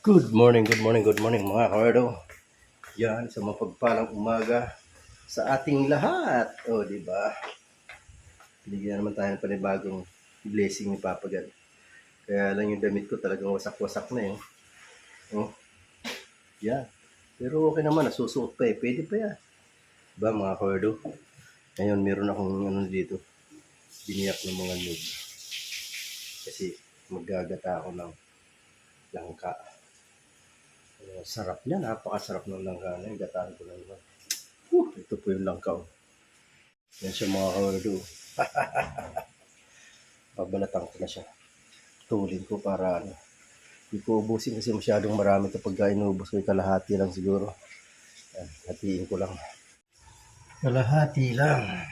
Good morning mga kawardo. Yan, sa mapagpalang umaga sa ating lahat. O, di ba? Binigyan naman tayo ng panibagong blessing ni Papa God. Kaya lang yung damit ko talagang wasak-wasak na eh. Oh, yan. Pero okay naman, nasusuot pa eh. Pwede pa yan. Diba mga kawardo? Ngayon, meron akong ano dito. Biniyak ng mga noob. Kasi maggagata ako ng langka. Sarap niya, napakasarap ng langka na yung gatahan ko lang naman. Ito po yung langka. Yan siya mga kawardo. Babalatan ko na siya. Tulin ko para ano. Hindi ko ubusin kasi masyadong marami kapag inubos ko. Kalahati lang siguro. Yan, hatiin ko lang. Kalahati lang.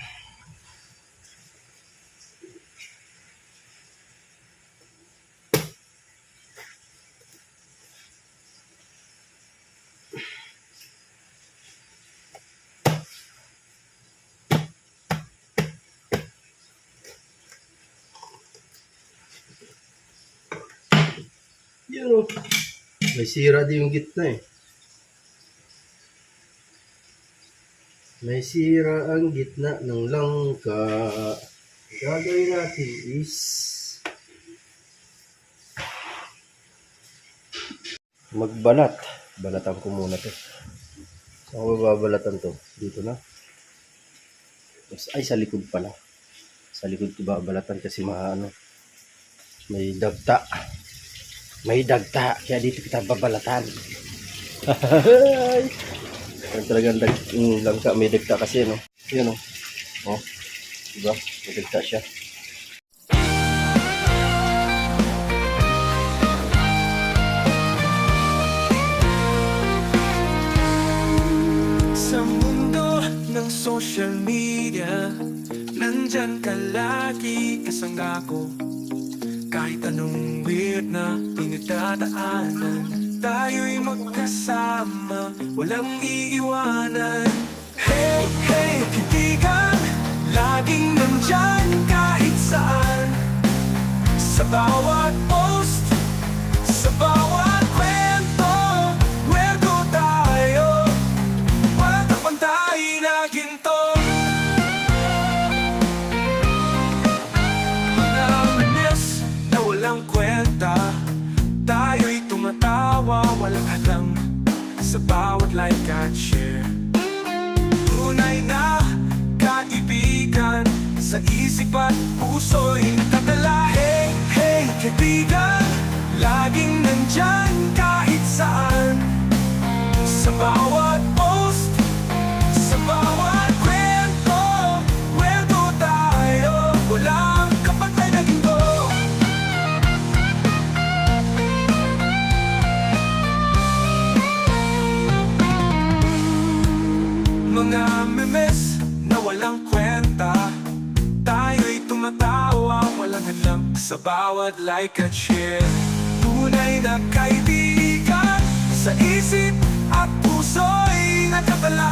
Yan o. May sira din yung gitna eh. May sira ang gitna ng langka. Gagawin natin is magbalat. Balatan ko muna to. Saan ko babalatan to? Dito na. Ay, sa likod pala. Sa likod ko babalatan kasi may dagta. May dagta, kaya dito kita babalatan. Ang talagang langka, may dagta kasi, no? Yun, no? Oh, diba? May dagta siya. Sa mundo ng social media, nandyan ka lagi kasangga ko. Kahit anong weird na pinagdadaanan, tayo'y magkasama, walang iiwanan. Hey, hey, kaibigan, laging nandyan kahit saan. Sa bawat post, sa bawat kwento, wergo tayo, walang kapantay na ginto. Walang kwenta, tayo'y tumatawa, walang hadlang sa bawat like at share. Tunay na kaibigan, sa isip at puso'y nakatala. Hey, hey, kaibigan, laging nandyan kahit saan. Sa bawat post, sa bawat kwento, wergo tayo, walang kapantay na ginto. Mga memes na walang kwenta, tayo'y tumatawa, walang hadlang sa bawat like at share. Tunay na kaibigan, sa isip at puso'y nakatala.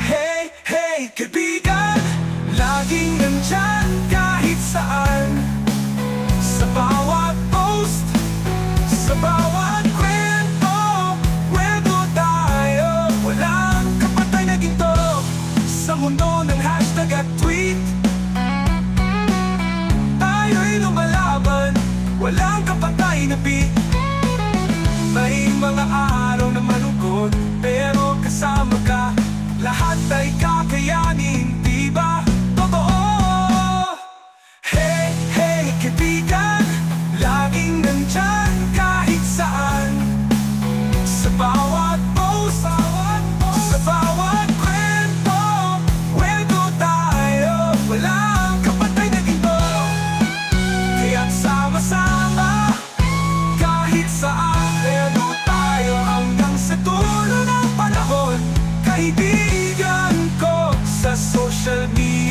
Hey, hey, kaibigan, laging nandyan kahit saan. Sa bawat post, sa bawat kwento, wergo tayo, walang ginto. Sa mundo ng hashtag at tweet, tayo'y lumalaban, walang kapantay na beat. May mga araw na malungkot, pero kasama ka, lahat ay kakayanin, di ba? Totoo. Hey, hey, kaibigan, laging nandyan kahit saan. Sa bawat post, sa bawat kwento, wergo tayo, walang kapantay na ginto. Kaya't sama-sama, kahit saan, wergo tayo hanggang sa dulo ng panahon. Kaibigan ko sa social media.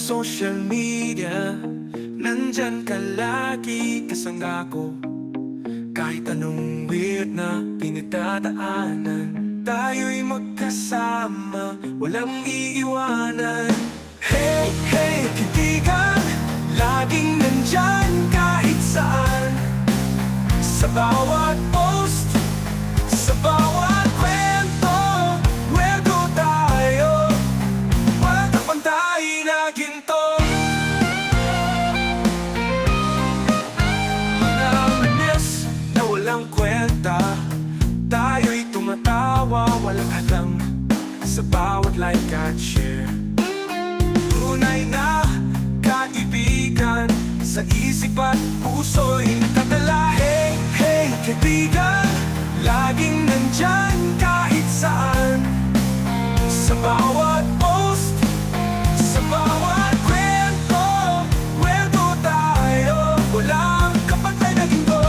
social media, nandyan ka lagi kasangga ko. Kahit anong weird na pinagdadaanan, tayo'y magkasama, walang iiwanan. Hey, hey, kaibigan, laging nandyan kahit saan. Sa bawat post, sa bawat kwento, kwento tayo, walang kapantay na ginto. Mga manis na walang kwenta, tayo'y tumatawa, walang hadlang. Sa bawat like at share, tunay na kaibigan, sa isip at puso'y nakatala. Hey, hey, kaibigan, laging nandyan kahit saan. Sa bawat post, sa bawat kwento, kwento tayo, walang kapantay na ginto.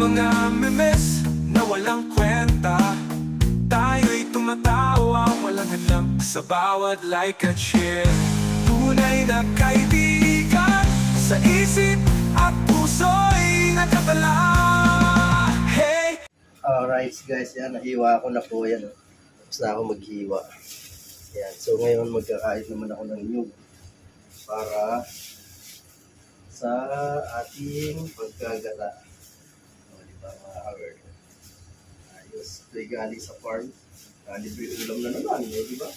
Mga memes na walang kwenta, tayo'y tumatawa, walang hadlang. Sa bawat like at share, tunay na kaibigan, sa isip at puso'y nakatala. Hey! Alright guys, yan, nahiwa ko na po yan. Tapos na ako maghiwa. Yan, so ngayon magkakait naman ako ng nyug para sa ating pagkagata. O, diba mga kawerd? Ayos, ito'y galing sa farm. Libre ulam na naman, diba?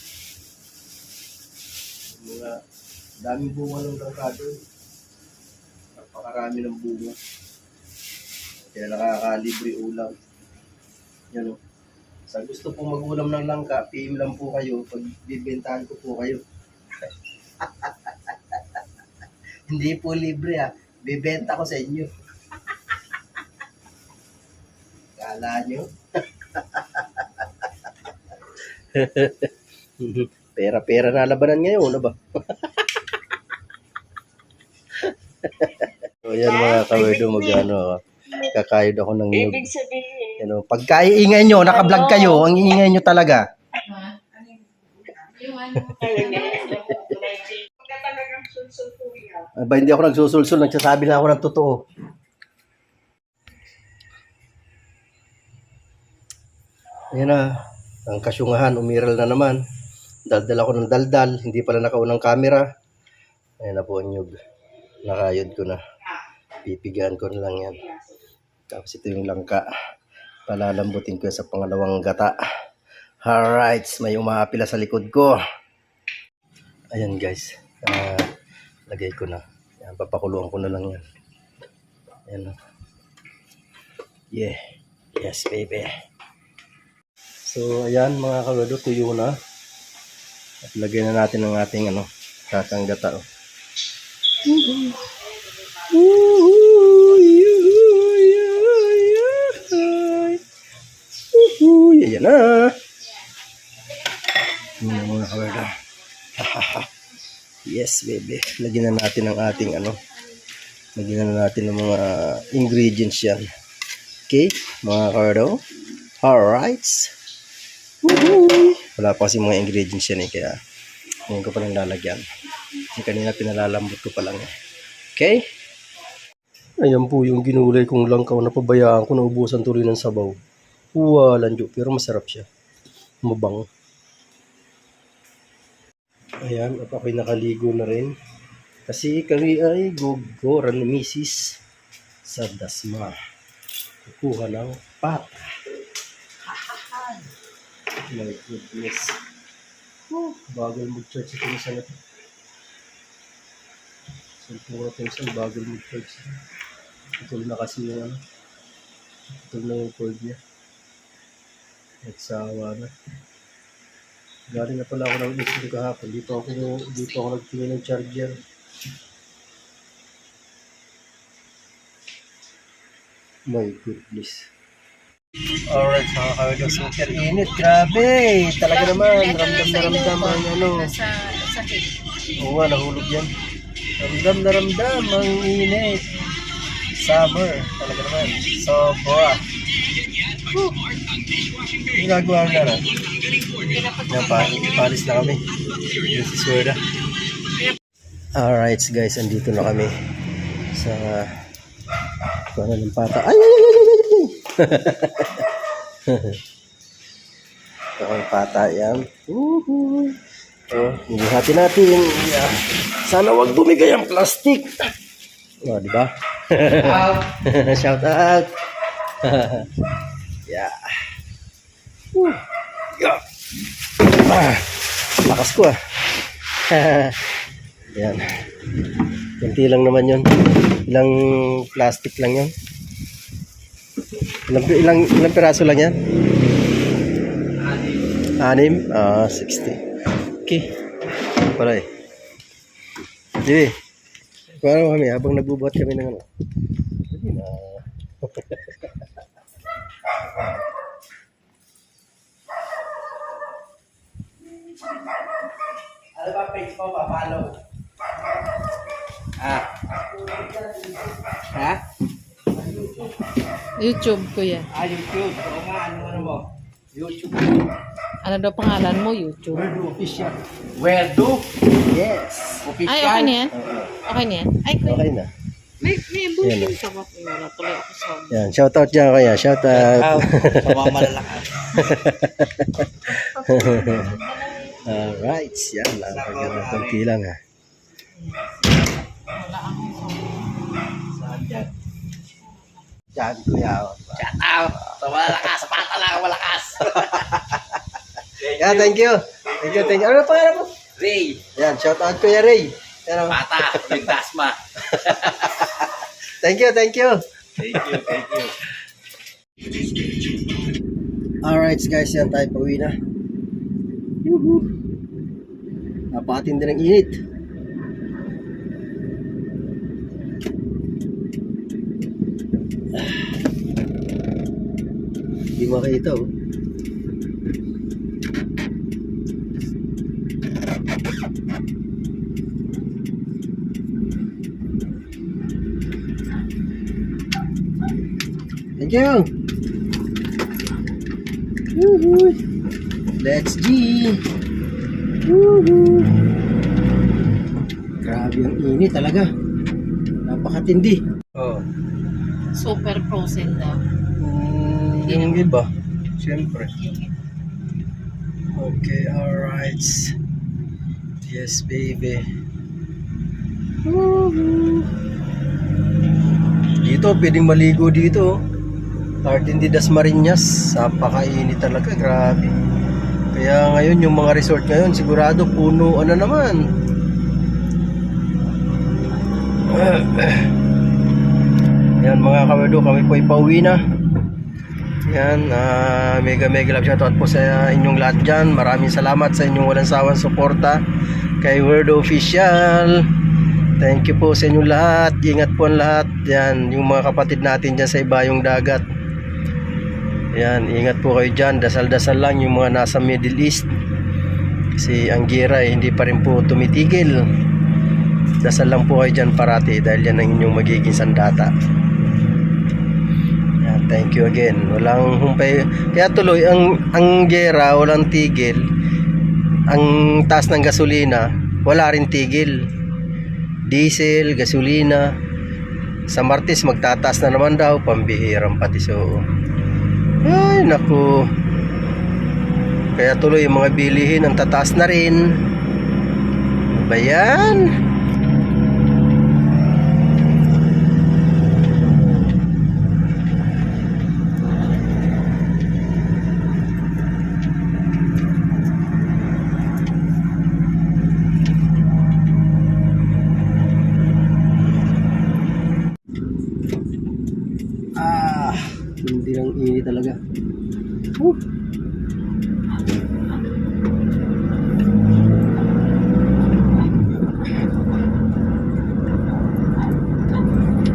Mga daming bunga ng langkado. Napakarami ng bunga. Kaya nakakalibre ulam. Yan o. Sa gusto pong mag-ulam ng langka, PM lang po kayo. Pag bibentahan ko po kayo. Hindi po libre ha. Bibenta ko sa inyo. Kala nyo? Pera-pera na labanan ngayon, ano ba? So yan mga kawerdo, mag-ano, kakayod ako ng nyug. Ibig sabihin, Ano, pagkaiingay nyo, naka-vlog kayo, ang iingay nyo talaga. yung ano talaga, pagka talagang sulsul-kuya. Aba, hindi ako nagsusulsul, nagsasabi na ako ng totoo. Ayan na, ang kasyungahan, umiral na naman. Daldal ako ng daldal, hindi pala nakaunang camera. Ayan na po ang nyug. Nakayod ko na. Pipigaan ko na lang yan. Tapos ito yung langka. Palalambutin ko sa pangalawang gata. Alright, may umapila sa likod ko. Ayan guys. Lagay ko na. Ayan, papakuluan ko na lang yan. Ayan na. Yeah. Yes, baby. So, ayan mga kawerdo, tuyo na. At lagay na natin ang ating kakang gata. Oh. Ayan na. Ayan mga kawerdo. Yes, baby. Lagyan na natin ang ating lagyan na natin ang mga ingredients yan. Okay, mga kawerdo. Alright. Woohoo! Wala pa kasi mga ingredients yan kaya ngayon ko pa lang lalagyan. Kasi kanina pinalalambot ko pa lang Okay? Ayan po yung ginulay kong langkaw na pabayaan ko na ubusan tuloy ng sabaw. Walang jo, pero masarap siya. Mabang. Ayan, at ako'y nakaligo na rin. Kasi kami ay gugoran ni Mrs. sa Dasma. Kukuha ng pata. My goodness. Bagal mag-charge ito sa natin. Sampu natin sa bagal mag-charge. Ito na kasi yung ito na yung cord niya. At sawa na. Galing na pala ako ng isip kahapon. Dito ako nagtingin ng charger. My goodness. Alright, mga kawerdo, super init. Grabe! Talaga naman, ramdam na ramdam ang Sa sakit. Oo nga, nahulog yan. Ramdam na ramdam ang init. Summer. Talaga naman. Sobra. Yung gagawa na na. Yan, palis na kami. This is Werda. Alright guys, andito na kami sa kuha ng pata. Ay! Ito ang pata yan. Hihati natin. Yeah. Sana wag bumigay ang plastic. Oh, di ba? Shout out. Yeah. Yeah. Lakas ko ah. Yan. Kunti lang naman yun. Ilang plastic lang yun. Ilang piraso lang yan? 6. 60. Okay. Pala eh. Sige. Kuha kami habang nagbubuhat kami ng ano. Hindi na. Ano ba page mo papalo? Ha? YouTube ko yan. YouTube. O nga, ano mo? YouTube. Ano daw pangalan mo? YouTube. Werdo official. Werdo? Yes. Official? Ay, okay na yan? Okay na yan? Ay, Okay na. may Yan, booking ka ba? Wala tuloy ako sa... Yan, shout out dyan kaya. Shout out. Sa mga malalakas. Alright. Yan lang. Kunti lang ha. Wala akong Saan yan? Yan kuya. Shout out! Sa malakas! Pata lang ang malakas! Yeah, thank you. Thank you, thank you. Ano na pangalan mo? Ray! Yan, shout out kuya Ray. Yan, Pata! Yung dasma! thank you, thank you. Thank you, thank you. Alright guys, yan tayo pauwi na. Woohoo! Napakatindi ng init. Hindi makita oh. Thank you. Woohoo! Let's G. Woohoo! Grabe ang init talaga. Napakatindi. Oh. super frozen daw. Yung iba, siyempre. Okay, alright. Yes, baby. Woohoo! Dito, pwedeng maligo dito. Garden de Dasmariñas. Napakainit talaga, grabe. Kaya ngayon, yung mga resort ngayon, sigurado puno ano naman. Yan mga kawerdo, kami po ipauwi na. Yan, mega love shoutout po sa inyong lahat dyan. Maraming salamat sa inyong walang sawang suporta kay Werdo Official. Thank you po sa inyong lahat. Ingat po ang lahat. Yan, yung mga kapatid natin dyan sa ibayong dagat. Yan, ingat po kayo dyan. Dasal-dasal lang yung mga nasa Middle East. Kasi ang gira hindi pa rin po tumitigil. Dasal lang po kayo dyan parati dahil yan ang inyong magiging sandata. Yan, thank you again. Walang humpay. Kaya tuloy, ang gera, walang tigil. Ang taas ng gasolina, wala rin tigil. Diesel, gasolina. Sa Martes magtataas na naman daw, pambihirang pati so. Ay, naku. Kaya tuloy yung mga bilihin ang tataas na rin. Ano ba yan? Hindi lang init talaga.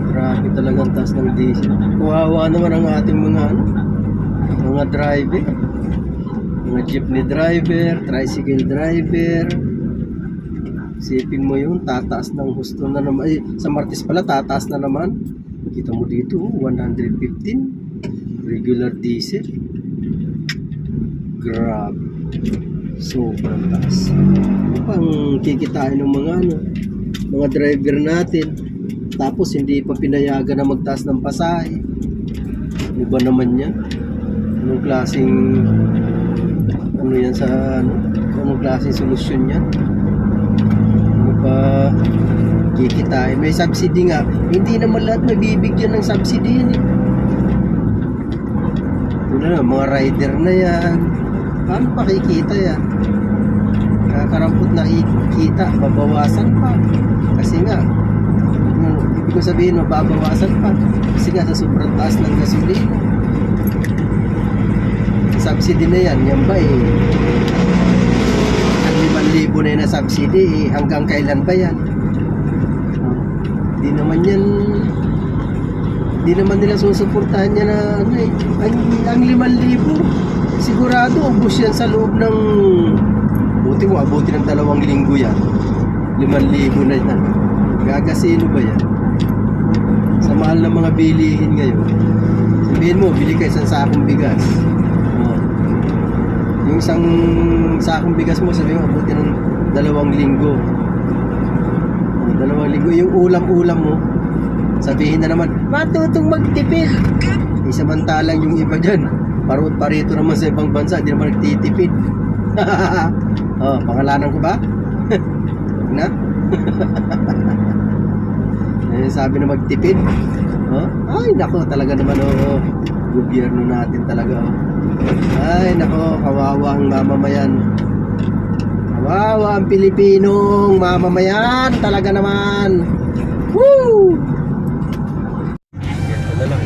Grabe talaga ang taas ng diesel. Kawawa naman ang ating mga driver. Mga jeepney driver, tricycle driver. Isipin mo yun, tataas ng husto na naman. Sa Martes pala, tataas na naman. Kita mo dito, 115. Regular diesel. Grabe. Sobrang taas. Ano pang kikitain ng mga driver natin. Tapos hindi pa pinayagan na magtaas ng pasahe. Ano ba naman yan? Anong klaseng anong klaseng solusyon yan? Ano pa kikitain? May subsidy nga. Hindi naman lahat mabibigyan ng subsidy yan eh. Mga rider na yan. Paano pa kikita yan? Kakarampot na ikita, babawasan pa. Kasi nga, ibig ko sabihin, mababawasan pa. Kasi nga, sa sobrang taas ng gasolina. Subsidy na yan ba ang 5,000 na yun na subsidy, hanggang kailan ba yan? Di naman nila susuportahan niya na ang 5,000 sigurado ubos yan sa loob ng abuti ng 2 linggo yan. 5,000 na yan. Gagasino ba yan? Sa mahal ng mga bilihin ngayon. Sabihin mo, bili ka isang sakong bigas. Yung isang sakong bigas mo, sabihin mo, abuti ng 2 linggo. 2 linggo. Yung ulam-ulam mo, sabihin na naman, matutong magtipid. Samantalang yung iba dyan, parito naman sa ibang bansa, di naman nagtitipid. Pangalanan ko ba? Na? Sabi na magtipid. Ay, nako, talaga naman, gobyerno natin talaga. Ay, nako, kawawa ang mamamayan. Kawawa ang Pilipinong mamamayan, talaga naman. Woo! Ito na lang.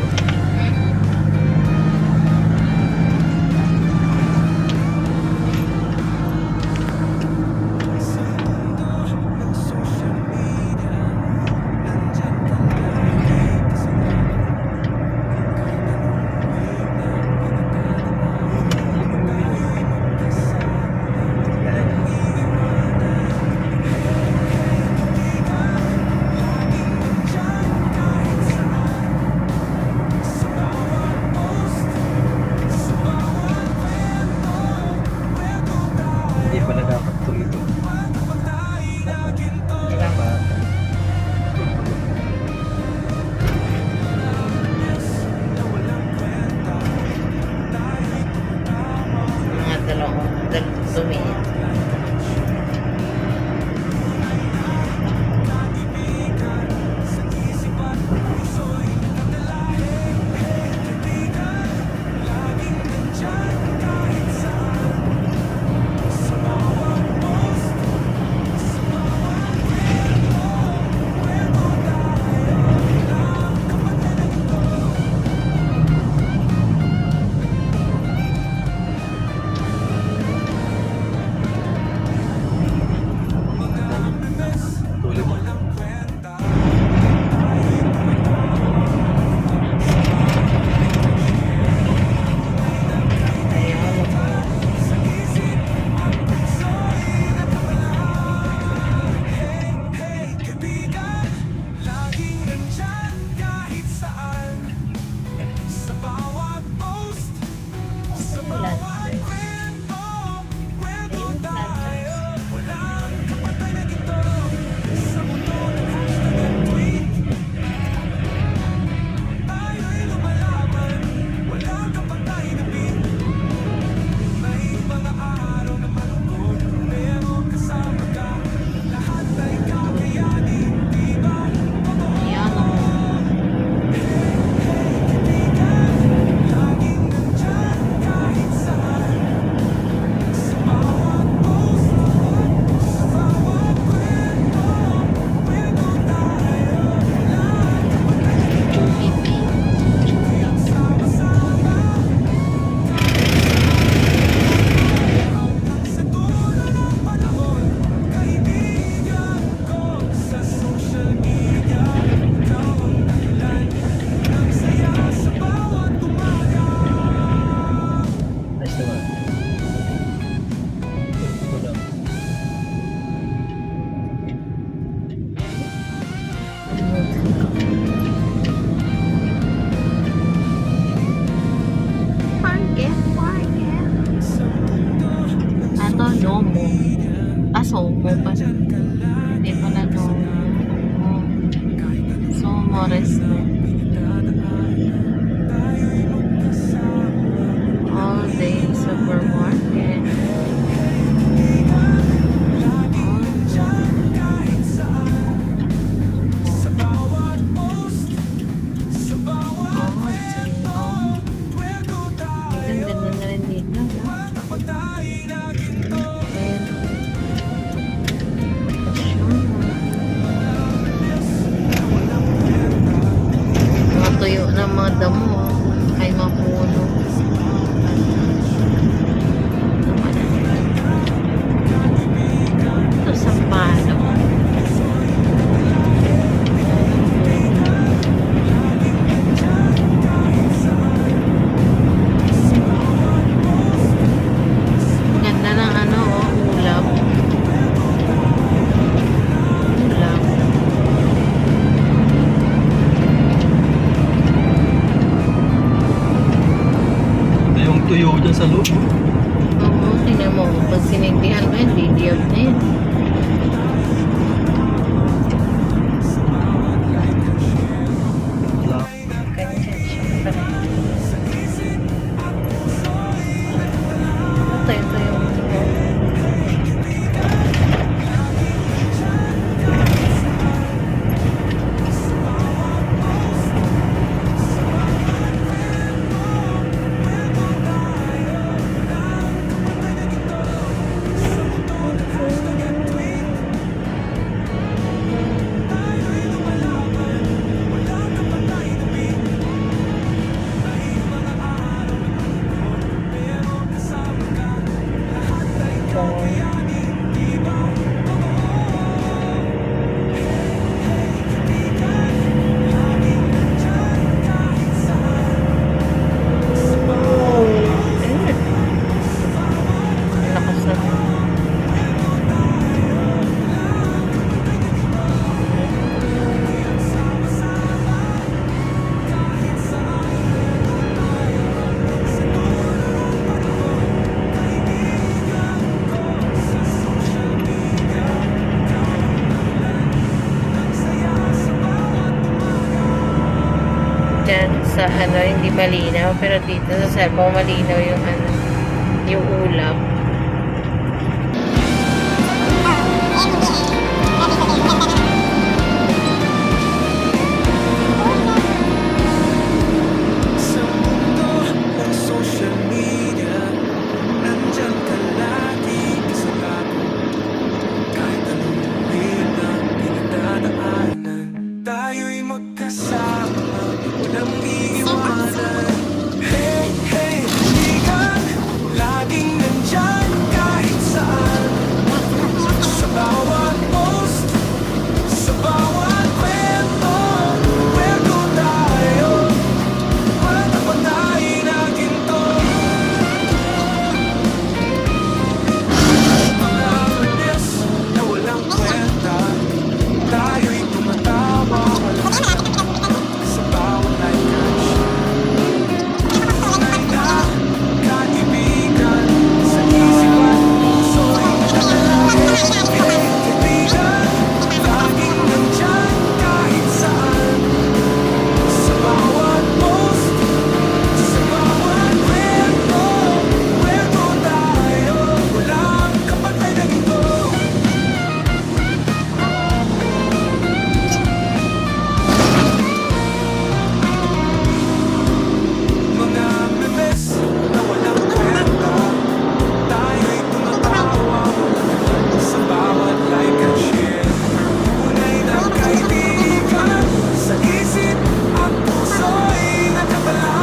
Somo pa. Hindi pala no. Somo restaurant. All day supermarket. Ganda na rin dito. Mga tuyo ng mga damo. Ay mapuno. Ito sa palo. Ganda ng ano, ulap. Ulap. Yung tuyo dyan sa loob. Oo, tingnan mo. Pag sinigdihan mo yun, didiyog na yun. Ganyan siya. Ito yung lakas na. Diyan sa ano, hindi malinaw, pero dito sa cellphone malinaw yung ano, yung ulap. Sa mundo ng social media, nandyan ka lagi kasama ko. Kahit anong hirap pinagdadaanan, tayo'y magkasama, walang iiwanan. Hey, hey, kaibigan, laging nandyan kahit saan. Sa bawat post, sa bawat kwento, kwento tayo. Walang kapatayin na ginto. Mga remiss na walang kwenta, tayo'y tumatawa, walang sa bawat like and share. Tunay na kaibigan, sa isipan, puso'y nakalagay. Hey, kaibigan, laging nandyan kahit saan. Sa bawat post, sa bawat kwento, kwento tayo, walang kapatay na ginto. Mga memes na walang kwenta, tayo'y tumatawa, sa bawat like and share. Tunay na kaibigan, sa isip at puso'y nakatala.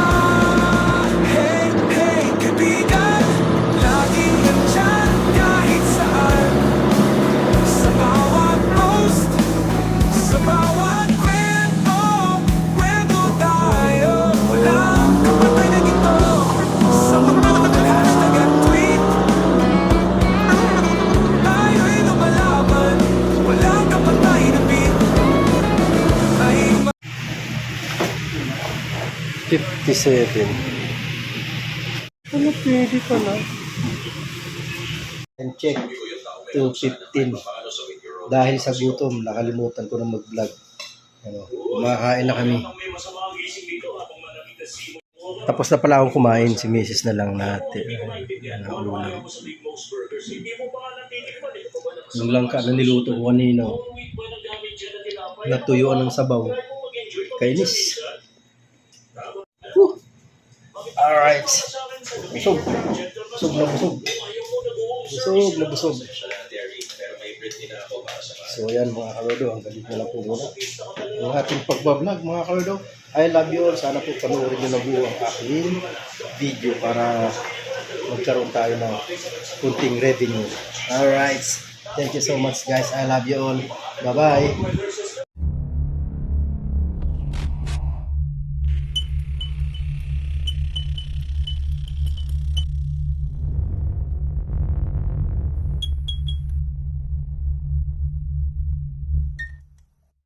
Hey, hey, kaibigan, laging nandyan kahit saan. Sa bawat post, sa bawat kwento, kwento tayo, walang kapatay na ginto. Sa mundo ng hashtag at tweet, tayo'y lumalaban, walang kapatay na beat. Ay 57. Ano pwede pala? And check. 2:15. Dahil sa gutom, nakalimutan ko na mag-vlog. Ano, kumakain na kami. Tapos na pala akong kumain, si Mrs. na lang natin. Yan ang ulam. Yung langka na niluto ko kanina. Natuyuan ng sabaw. Kainis. Alright. Busog. Busog na busog. Busog na busog. So yan mga karodo, ang galit na lang po muna ang ating pagbablog mga karodo. I love you all. Sana po panoorin nyo na buo ang aking video para magkaroon tayo ng kunting revenue. Alright. Thank you so much guys. I love you all. Bye bye.